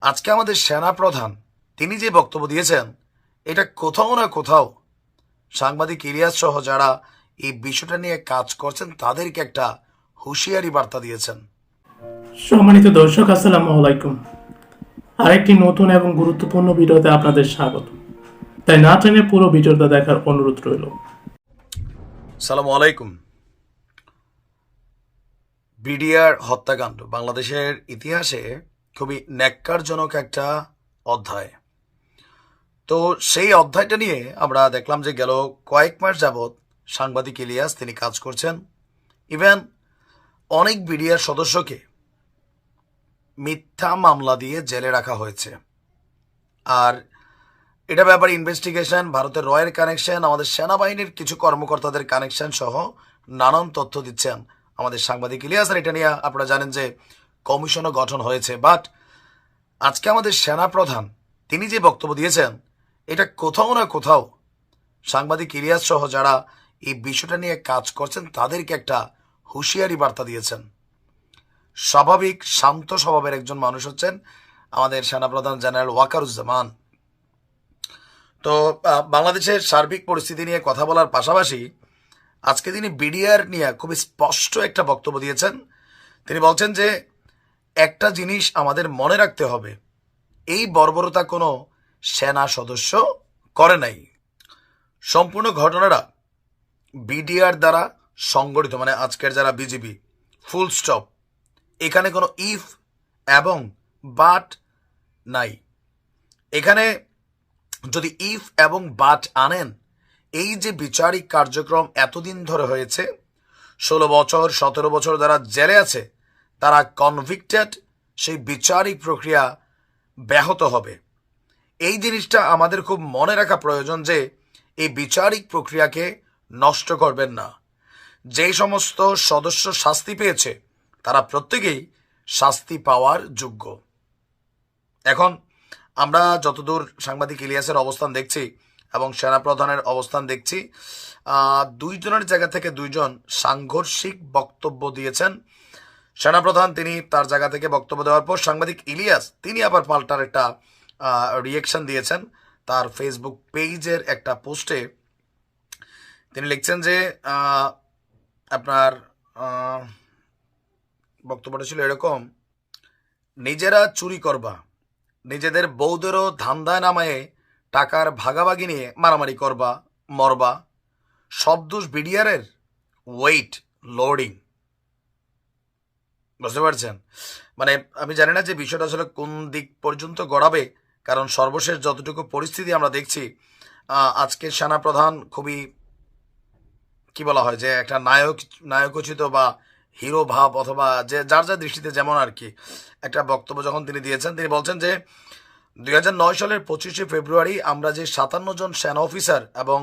আজকে আমাদের সেনা প্রধান তিনি যে বক্তব্য দিয়েছেন, এটা কোথাও না কোথাও সাংবাদিক ইলিয়াস সহ যারা এই বিষয়টা নিয়ে কাজ করছেন তাদেরকে একটা হুঁশিয়ারি বার্তা দিয়েছেন। সম্মানিত দর্শক, আসসালামু আলাইকুম। আরেকটি নতুন এবং গুরুত্বপূর্ণ ভিডিওতে আপনাদের স্বাগত। তাই না টেনে পুরো ভিডিওটা দেখার অনুরোধ রইল। সালামু আলাইকুম। বিডিআর হত্যাকাণ্ড বাংলাদেশের ইতিহাসে খুবই ন্যাক্কারজনক একটা অধ্যায়। তো সেই অধ্যায়টা নিয়ে আমরা দেখলাম যে গেল কয়েক মাস যাবৎ সাংবাদিক ইলিয়াস তিনি কাজ করছেন। ইভেন অনেক বিডিআর সদস্যকে মিথ্যা মামলা দিয়ে জেলে রাখা হয়েছে। আর এটা ব্যাপারে ইনভেস্টিগেশন, ভারতের রয়ের কানেকশন, আমাদের সেনাবাহিনীর কিছু কর্মকর্তাদের কানেকশন সহ নানান তথ্য দিচ্ছেন আমাদের সাংবাদিক ইলিয়াস। আর এটা নিয়ে আপনারা জানেন যে কমিশনও গঠন হয়েছে। বাট আজকে আমাদের সেনা প্রধান তিনি যে বক্তব্য দিয়েছেন, এটা কোথাও না কোথাও সাংবাদিক ইলিয়াস সহ যারা এই বিষয়টা নিয়ে কাজ করছেন তাদেরকে একটা হুঁশিয়ারি বার্তা দিয়েছেন। স্বাভাবিক শান্ত স্বভাবের একজন মানুষ হচ্ছেন আমাদের সেনাপ্রধান জেনারেল ওয়াকারুজ্জামান। তো বাংলাদেশের সার্বিক পরিস্থিতি নিয়ে কথা বলার পাশাপাশি আজকে তিনি বিডিআর নিয়ে খুবই স্পষ্ট একটা বক্তব্য দিয়েছেন। তিনি বলছেন যে একটা জিনিস আমাদের মনে রাখতে হবে, এই বর্বরতা কোনো সেনা সদস্য করে নাই। সম্পূর্ণ ঘটনাটা বিডিআর দ্বারা সংগঠিত, মানে আজকের যারা বিজিবি, ফুল স্টপ। এখানে কোনো ইফ এবং বাট নাই। এখানে যদি ইফ এবং বাট আনেন, এই যে বিচারিক কার্যক্রম এতদিন ধরে হয়েছে, 16 বছর 17 বছর যারা জেলে আছে তারা কনভিক্টেড, সেই বিচারিক প্রক্রিয়া ব্যাহত হবে। এই জিনিসটা আমাদের খুব মনে রাখা প্রয়োজন যে এই বিচারিক প্রক্রিয়াকে নষ্ট করবেন না। যেই সমস্ত সদস্য শাস্তি পেয়েছে তারা প্রত্যেকেই শাস্তি পাওয়ার যোগ্য। এখন আমরা যতদূর সাংবাদিক ইলিয়াসের অবস্থান দেখছি এবং সেনাপ্রধানের অবস্থান দেখছি, দুইজনের জায়গা থেকে দুইজন সাংঘর্ষিক বক্তব্য দিয়েছেন। সেনাপ্রধান তিনি তার জায়গা থেকে বক্তব্য দেওয়ার পর সাংবাদিক ইলিয়াস তিনি আবার পাল্টার একটা রিয়েকশন দিয়েছেন। তার ফেসবুক পেজের একটা পোস্টে তিনি লিখছেন যে আপনার বক্তব্যটা ছিল এরকম: নিজেরা চুরি করবা, নিজেদের বউদেরও ধান্দায় নামায়ে টাকার ভাগাভাগি নিয়ে মারামারি করবা, মরবা, সব দোষ বিডিআরের। Wait loading. বুঝতে পারছেন? মানে আমি জানি না যে বিষয়টা আসলে কোন দিক পর্যন্ত গড়াবে, কারণ সর্বশেষ যতটুকু পরিস্থিতি আমরা দেখছি, আজকে সেনাপ্রধান খুবই কি বলা হয় যে একটা নায়কোচিত বা হিরো ভাব, অথবা যে যার যার দৃষ্টিতে যেমন আর কি একটা বক্তব্য যখন তিনি দিয়েছেন, তিনি বলছেন যে 2009 সালের 25শে ফেব্রুয়ারি আমরা যে 57 জন সেনা অফিসার, এবং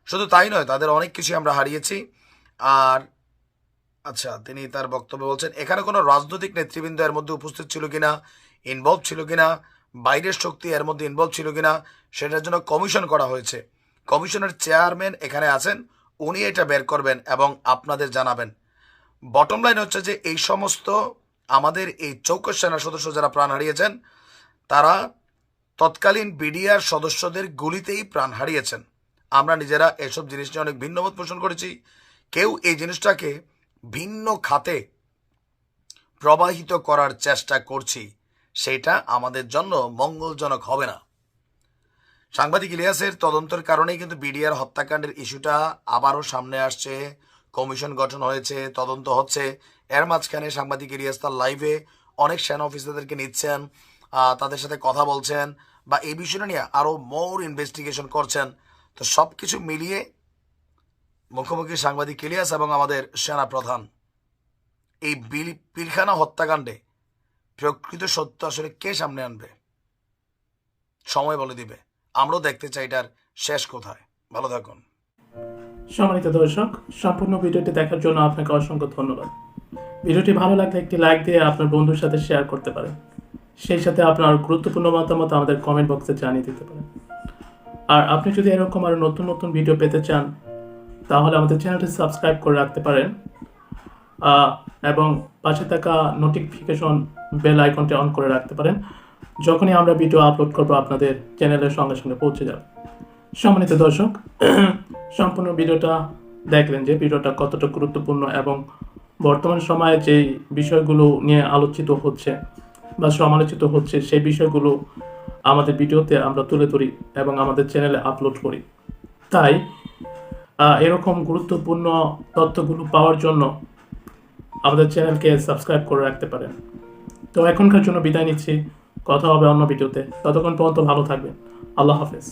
শুধু তাই নয় তাদের অনেক কিছু আমরা হারিয়েছি। আর আচ্ছা, তিনি তার বক্তব্যে বলছেন এখানে কোনো রাজনৈতিক নেতৃবৃন্দ এর মধ্যে উপস্থিত ছিল কিনা, ইনভলভ ছিল কিনা, বাইরের শক্তি এর মধ্যে ইনভলভ ছিল কিনা, সেটার জন্য কমিশন করা হয়েছে। কমিশনের চেয়ারম্যান এখানে আছেন, উনি এটা বের করবেন এবং আপনাদের জানাবেন। বটম লাইন হচ্ছে যে এই সমস্ত আমাদের এই চৌকস সেনা সদস্য যারা প্রাণ হারিয়েছেন তারা তৎকালীন বিডিআর সদস্যদের গুলিতেই প্রাণ হারিয়েছেন। আমরা নিজেরা এসব জিনিস নিয়ে অনেক ভিন্নমত পোষণ করেছি। কেউ এই জিনিসটাকে ভিন্ন খাতে প্রবাহিত করার চেষ্টা করছি, সেটা আমাদের জন্য মঙ্গলজনক হবে না। সাংবাদিক ইলিয়াসের তদন্তের কারণেই কিন্তু বিডিআর হত্যাকাণ্ডের ইস্যুটা আবারও সামনে আসছে। কমিশন গঠন হয়েছে, তদন্ত হচ্ছে। এর মাঝখানে সাংবাদিক ইলিয়াস তার লাইভে অনেক সেনা অফিসারদেরকে নিচ্ছেন, তাদের সাথে কথা বলছেন, বা এই বিষয়টা নিয়ে আরও মোর ইনভেস্টিগেশন করছেন। তো সব কিছু মিলিয়ে মুখোমুখি সাংবাদিক ইলিয়াস এবং আমাদের সেনা প্রধান। এই পিলখানা হত্যাকাণ্ডে প্রকৃত সত্য আসলে কে সামনে আনবে, সময় বলে দিবে। আমরাও দেখতে চাই এটার শেষ কোথায়। ভালো থাকুন। সম্মানিত দর্শক, সম্পূর্ণ ভিডিওটি দেখার জন্য আপনাকে অসংখ্য ধন্যবাদ। ভিডিওটি ভালো লাগলে একটি লাইক দিয়ে আপনার বন্ধুর সাথে শেয়ার করতে পারেন। সেই সাথে আপনার গুরুত্বপূর্ণ মতামত আমাদের কমেন্ট বক্সে জানিয়ে দিতে পারেন। আর আপনি যদি এরকম আরও নতুন নতুন ভিডিও পেতে চান তাহলে আমাদের চ্যানেলটি সাবস্ক্রাইব করে রাখতে পারেন এবং পাশে থাকা নোটিফিকেশন বেল আইকনটি অন করে রাখতে পারেন, যখনই আমরা ভিডিও আপলোড করবো আপনাদের চ্যানেলের সঙ্গে সঙ্গে পৌঁছে যাবে। সম্মানিত দর্শক, সম্পূর্ণ ভিডিওটা দেখলেন যে ভিডিওটা কতটা গুরুত্বপূর্ণ এবং বর্তমান সময়ে যে বিষয়গুলো নিয়ে আলোচিত হচ্ছে বা সমালোচিত হচ্ছে সেই বিষয়গুলো আমাদের ভিডিওতে আমরা তুলে ধরি এবং আমাদের চ্যানেলে আপলোড করি। তাই এরকম গুরুত্বপূর্ণ তথ্যগুলো পাওয়ার জন্য আমাদের চ্যানেলকে সাবস্ক্রাইব করে রাখতে পারেন। তো এখনকার জন্য বিদায় নিচ্ছি, কথা হবে অন্য ভিডিওতে। ততক্ষণ পর্যন্ত ভালো থাকবেন। আল্লাহ হাফেজ।